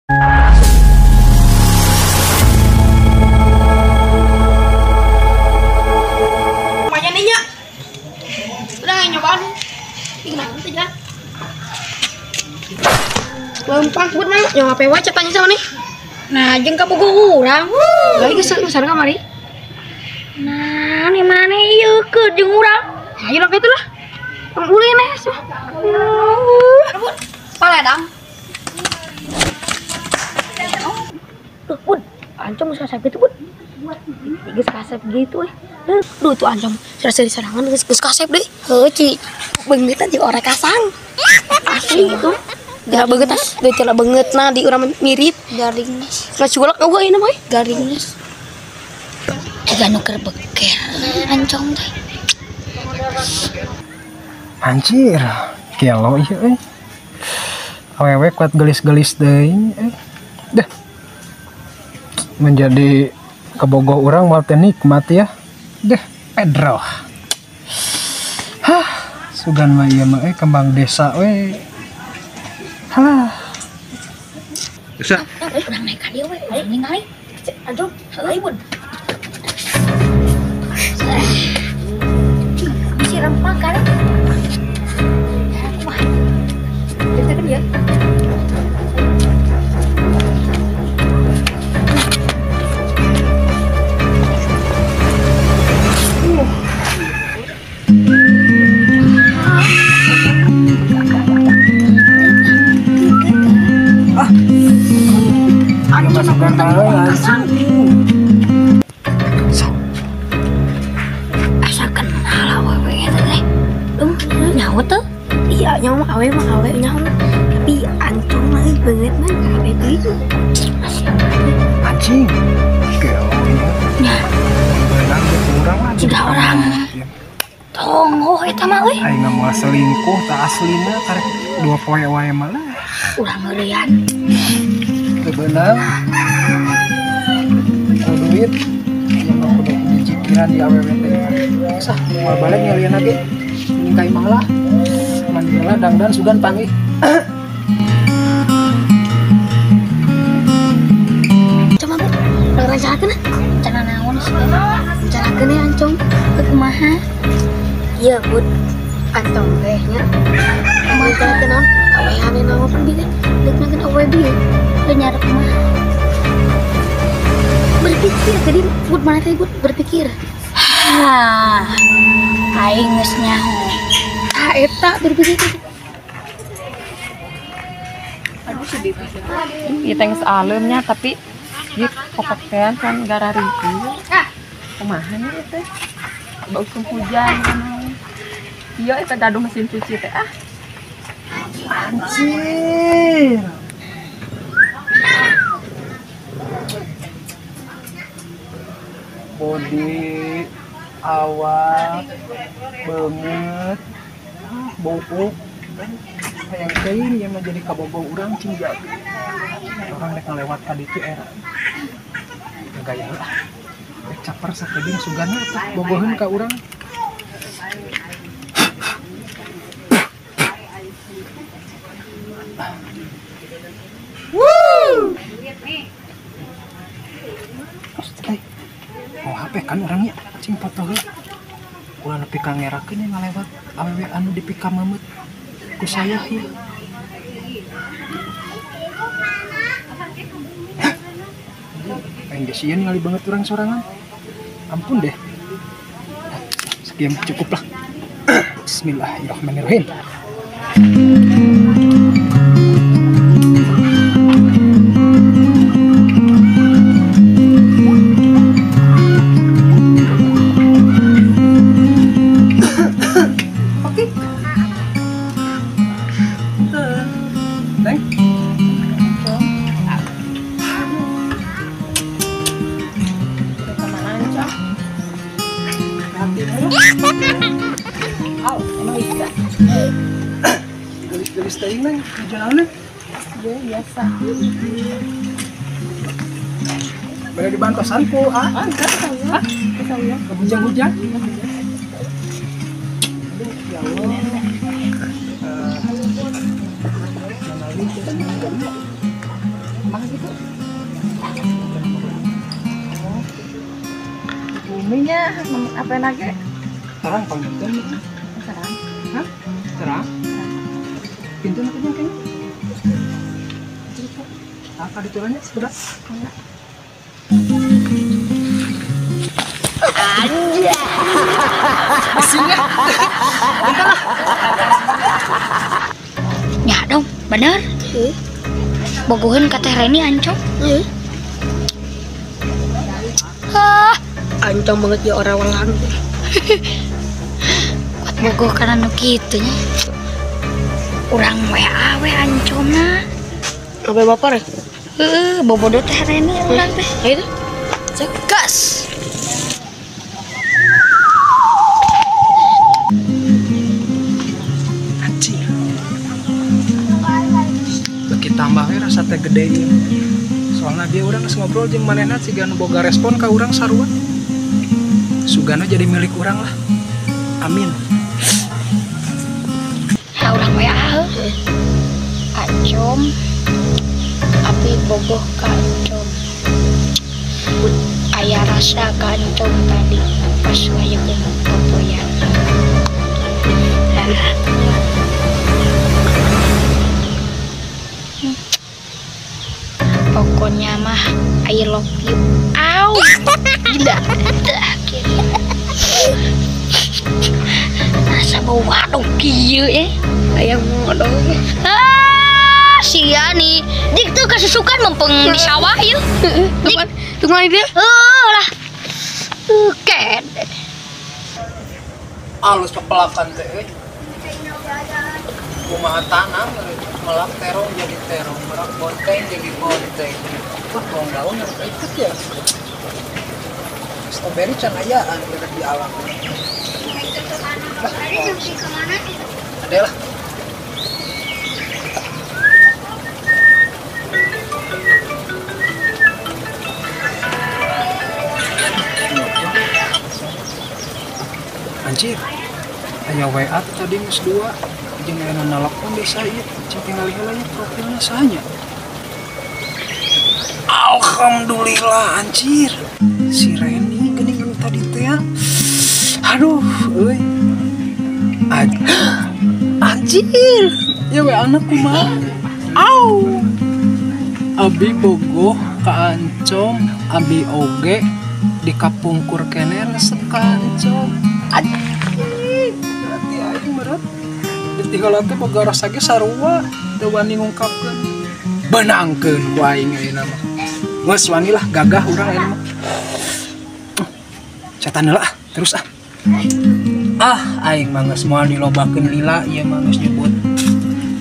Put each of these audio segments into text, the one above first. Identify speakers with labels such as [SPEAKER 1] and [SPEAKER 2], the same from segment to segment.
[SPEAKER 1] Makanya nih, udah nyobaan. Gimana tuh ya? Lempang buat mana? Yang apa wae tanya sama nih. Nah, jeung ka bogo urang. Lagi besar kamari.
[SPEAKER 2] Nah, ini mana ieu ke jeung urang?
[SPEAKER 1] Ayo lah gitu lah. Ulin nih. Paledang.
[SPEAKER 2] Tuh, Bun. Ancam kasep gitu, Bun. Geus kasep gitu
[SPEAKER 1] Duh tuh ancam serasa diserangan geus kasep deui. Heuh, Ci. Beungeut aja orang kasang. Asli itu. Tidak banget tas, tidak banget nah di urang mirip garingnya. Lah culak eueuh ieu mah garingnya.
[SPEAKER 2] Ega nuker beker. Ancong teh.
[SPEAKER 3] Anjir, kelo ieu awewe kuat gelis-gelis deui Dah. Menjadi kebogoh urang moal teh nikmat ya. Dah, Pedro. Hah, sugan mah ieu mah kembang desa we. Halah. Bisa.
[SPEAKER 2] Urang naik ka dieu we, ningali. Aduh, heuy Bun. Bisi rempah kan? Wah. Kita kan ya.
[SPEAKER 3] Masukkan
[SPEAKER 2] Asa kenal awewe teh. Nyaho tuh.
[SPEAKER 1] Iya, nyaho mah awe nyaho. Tapi ancong mah beungeut mah awe deui.
[SPEAKER 3] anjing. Kelo ieu. Beunang teh urang lah.
[SPEAKER 2] Sudah orang. Tonggo eta mah euy.
[SPEAKER 3] Aing mah selingkuh tak aslina karek 2 poe wae mah lah.
[SPEAKER 2] Urang ngeurean.
[SPEAKER 3] Bebenang duit yang kudu dicikiran di awewe teh sah moal balik ngalian lagi ini ka imah lah mandila dangdan sugan panggih
[SPEAKER 1] Coba Bu, rencanakeun nah.
[SPEAKER 2] Rencana naon sih?
[SPEAKER 1] Rencanakeun ya ancong.
[SPEAKER 2] Kumaha?
[SPEAKER 1] Iya, Bud. Ancong teh nya. Rencanakeun naon? Kaweane naon bi teh. Rencanakeun awe bi.
[SPEAKER 2] Teu nyarep kumaha?
[SPEAKER 1] Berpikir tadi Bud mana teh Bud berpikir.
[SPEAKER 2] Hah. Aing geus nyaho.
[SPEAKER 1] Eta berpikir.
[SPEAKER 4] Aduh sedih tuh. Iya teh geus alemnya tapi di kopekean kan gara ringkih. Kumaha nya teh? Bau hujan kan. Iya eta gaduh mesin cuci teh
[SPEAKER 3] anjir body awak beungeut bau hayang teuing yang menjadi kabogoh urang cing jadi orang rek ngalewat ka ditu era gaya lah rek caper sakeding sugana teh bogoheun ka urang mau HP kan orangnya cing foto he ulah nepi ka ngerakeun yang ngalewat awewe anu dipika mamet ku saya ya pengen desian ngali banget orang sorangan ampun deh sekian cukup lah Bismillahirrahmanirrahim. Gelis-gelis tadi neng, jalannya
[SPEAKER 4] ya biasa.
[SPEAKER 3] Boleh dibantosanku,
[SPEAKER 4] Enggak saya.
[SPEAKER 3] Kebujang-bujang. Ya Allah.
[SPEAKER 4] tambah gitu. Buminya apa lagi?
[SPEAKER 3] Terang panggilkan.
[SPEAKER 4] Serang.
[SPEAKER 3] Hah? Terang? Pintu nak kayaknya. Apa diturunnya sudah?
[SPEAKER 2] Ya dong, bener. Bogohan kata Reni ancong.
[SPEAKER 1] Ancang banget ya orang walang.
[SPEAKER 2] Kuat bogoh karena nu kitu nya. Urang WA we ancongna.
[SPEAKER 1] Apa baper?
[SPEAKER 2] Bobodo teh Reni urang teh.
[SPEAKER 1] Itu. Cekas.
[SPEAKER 3] Anjir. Bagi tambah we rasa teh gede ieu. Soalnya dia orang geus ngobrol jeung manehna siga nu boga respon ka urang sarua. Sugana jadi milik urang lah. Amin.
[SPEAKER 2] Ya urang WA ancom. Api bogoh ka ancom. Aya rasa ka ancom tadi pas ngayekeun popoyan. Pokoknya mah I love you. Au. Gila. Rasa bau waduk kieu aya modal. Sia nih. Dik tuh kesusukan mempeng di sawah yeuh. Dik,
[SPEAKER 1] Tunggu dia.
[SPEAKER 2] lah. Ket.
[SPEAKER 3] Alus pepelakan teh euy. Kumaha tanam melak terong jadi terong, merak bonteng jadi bonteng. Wah, bawang daun harus ikut ya. Strawberry can ayaan di alam. Ada lah. Anjir, aya WA tadi geus 2 jeung aya nelpon desa ieu, cing tinggal heula profilnya sahanya. Alhamdulillah anjir. Si Reni geuning tadi teh ya. Aduh, euy. Anjir. Ya WA anak kumaha? Au. Abi bogoh ka ancom, abi oge dikapungkur kene resep ka ancom. Anjir. Berarti aing berat. Ditinggal teh boga rasa ge sarua, teu wani ngungkapkeun. Benangkeun ku aing ayeuna mah. Geus wani lah gagah urang ayeuna mah. Setan heula terus ah. Aing mah geus moal dilobakeun lila ieu mah geus nyebut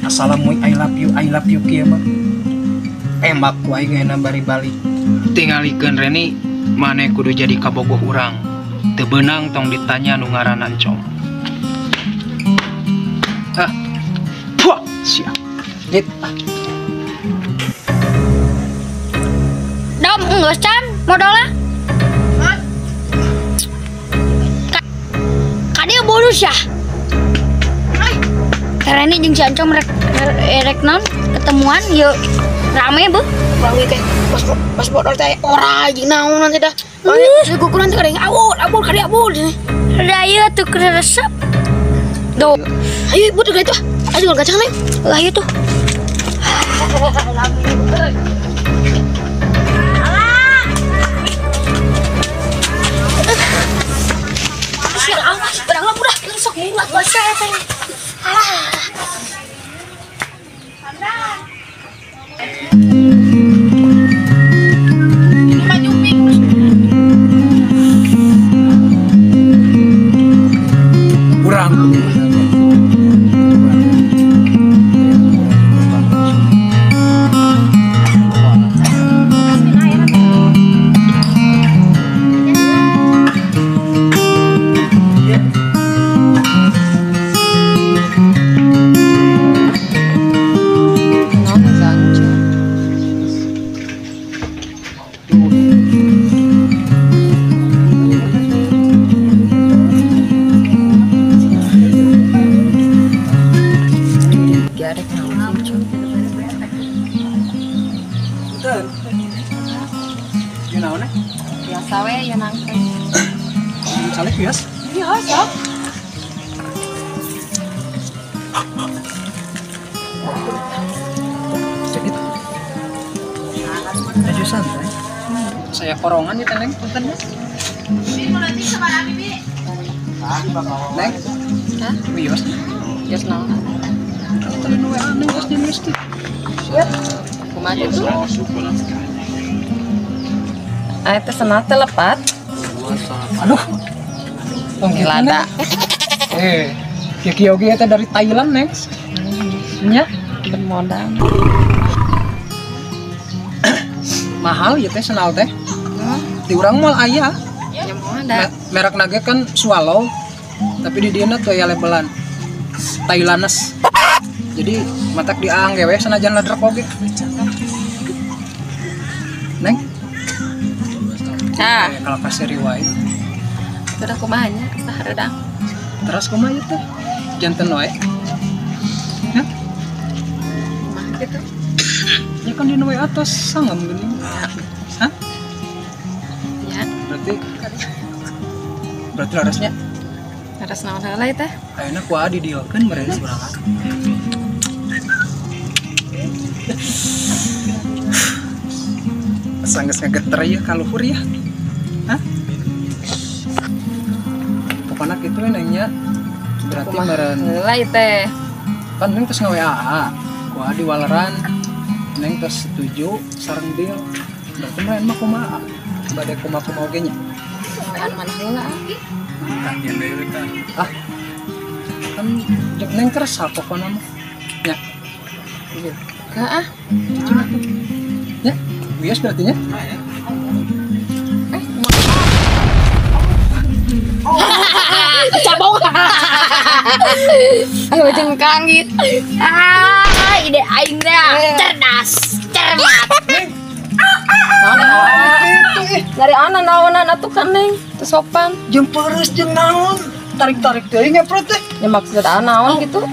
[SPEAKER 3] assalamualaikum I love you kieu mah. Emak ku aing ayeuna bari balik. Tingalikeun Reni maneh kudu jadi kabogoh urang. Teu beunang tong ditanya nu ngaranna Encom. Puah, siap. Nit.
[SPEAKER 2] Dom, geus can modalna. Dia bolus ya. Karena ini jeung si Ancom rek non ketemuan yuk rame bu.
[SPEAKER 1] Rame teh. Pas bodor teh ora jeung naon nanti dah. Si kukuran teh kadang abul kali abul.
[SPEAKER 2] Da ieu tuh resep.
[SPEAKER 1] Do. Ayo ibu tuh itu. Ayo jual kacang nih.
[SPEAKER 2] Lah ieu tuh.
[SPEAKER 1] Berang udah sok mulat bahasa teh. Ini mah nyuping.
[SPEAKER 3] Kurang. Punten. Ieu naon?
[SPEAKER 4] Biasa we ya nangkring.
[SPEAKER 3] Saleh bias.
[SPEAKER 4] Biasa.
[SPEAKER 3] Sedikit. Maju santai. Saya korongan ya Neng, punten ya. Neng,
[SPEAKER 4] Hah?
[SPEAKER 3] bios.
[SPEAKER 4] Biasa naon?
[SPEAKER 3] Tenan we aneh geus di mistik. Siap.
[SPEAKER 4] Kumaha itu? Ah, itu senat lepat.
[SPEAKER 3] Aduh.
[SPEAKER 4] Lada.
[SPEAKER 3] Kiki Yogi itu dari Thailand, Neng.
[SPEAKER 4] Nya, bermodal.
[SPEAKER 3] Mahal ya teh senal teh. Di urang mall aya.
[SPEAKER 4] Ya mau ada.
[SPEAKER 3] Merek nage kan Swallow. Tapi di dieu tuh aya labelan Thailanders. Jadi matak diangge we sanajan ladrek oge. Neng,
[SPEAKER 4] Ah,
[SPEAKER 3] kalau kasih riwayat.
[SPEAKER 4] sudah kumahanya, sahareudang.
[SPEAKER 3] Terus kumaha ieu teh? Janten wae. Ya,
[SPEAKER 4] Kumaha gitu.
[SPEAKER 3] ya kan di we atas sangam geuning. Hah?
[SPEAKER 4] Ya,
[SPEAKER 3] Berarti larasnya
[SPEAKER 4] harus naon heula teh.
[SPEAKER 3] ayeuna ku adi diokeun merenya sorangan. Sanggeus ngegeter ya kaluhur ya. Hah? Pokoknya gitu nengnya. Berarti meren
[SPEAKER 4] Heula teh.
[SPEAKER 3] kan neng tos ngawe-aa. Ku adi waleran. Neng tos setuju sareng deal. Berarti meren mah kumaha? Bade kumaha oge nya.
[SPEAKER 4] Kan mana heula?
[SPEAKER 3] Ah. Kan jek neng kersa pokona mah. Nya.
[SPEAKER 4] Heeh.
[SPEAKER 3] Cicing atuh. Ya, bias berarti nya.
[SPEAKER 1] Cabong.
[SPEAKER 4] Ayo jengkang gitu.
[SPEAKER 1] Ide aing dah cerdas, cermat.
[SPEAKER 4] Dari anak naonan atuh kan Neng, teu sopan.
[SPEAKER 3] Jeung peureuss jeung naon? Tarik-tarik teuing ngepret teh.
[SPEAKER 4] Ya maksud naon gitu.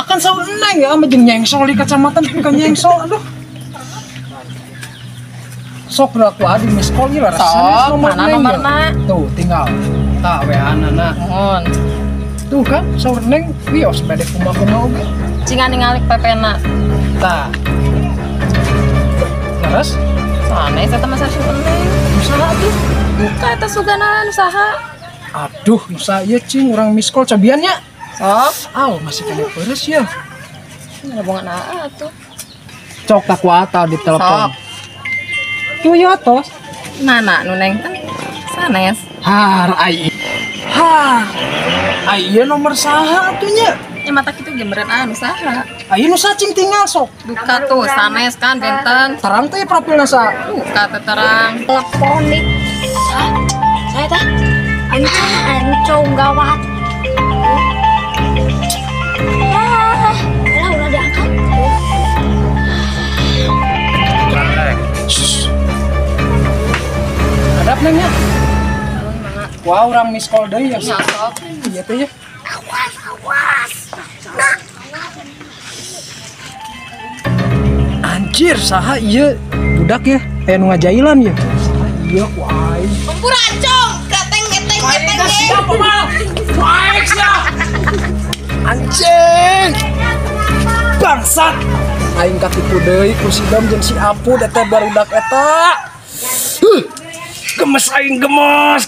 [SPEAKER 3] Akan saur neng ya ama jeung nyengsol di kacamatan bukan nyengsol. Aduh. Sok da ku adi miss call ieu
[SPEAKER 4] Sok, mana nomerna?
[SPEAKER 3] Tuh, tinggal. Tah WA-na.
[SPEAKER 4] Mohon.
[SPEAKER 3] Tuh kan saur neng wios bade kumaha oge.
[SPEAKER 4] Cingan ningali pepena.
[SPEAKER 3] Tah. Terus
[SPEAKER 4] Sanes eta mah sasueun Neng. Usaha tuh. Buka eta sugana usaha.
[SPEAKER 3] aduh, nusa ieu cing urang miss call cobian nya.
[SPEAKER 4] Sok,
[SPEAKER 3] Aw, masih kena peureuss ya.
[SPEAKER 4] ngobongan atuh.
[SPEAKER 3] Cok tak kuata di telepon.
[SPEAKER 4] Sok.
[SPEAKER 3] Tuh ya tos.
[SPEAKER 4] Mana nu Neng kan sanes.
[SPEAKER 3] Har ai. Har. Ai ieu nomor saha atunya?
[SPEAKER 4] Ya mata kitu ge meureun usaha.
[SPEAKER 3] Ayo nu cacing tinggal sok.
[SPEAKER 4] Duka tuh sanes kan benten.
[SPEAKER 3] Terang teh profilna sa.
[SPEAKER 4] Duka teh terang.
[SPEAKER 1] Teleponik. Saya teh ancung gawat. Ya, udah diangkat.
[SPEAKER 3] Hadap neng ya. Wah, orang miss call deui ya.
[SPEAKER 4] Ya sok.
[SPEAKER 3] Iya teh ya. Anjir, saha ieu budak ya? Nu ngajailan ya. Saha ieu ku aing.
[SPEAKER 1] Tempur ancung, keteng.
[SPEAKER 3] Siapa mal? Baik ya. Anjing. Bangsat. Aing katipu deui ku si Dom jeung si Apu da teh barudak eta. Gemes aing gemes.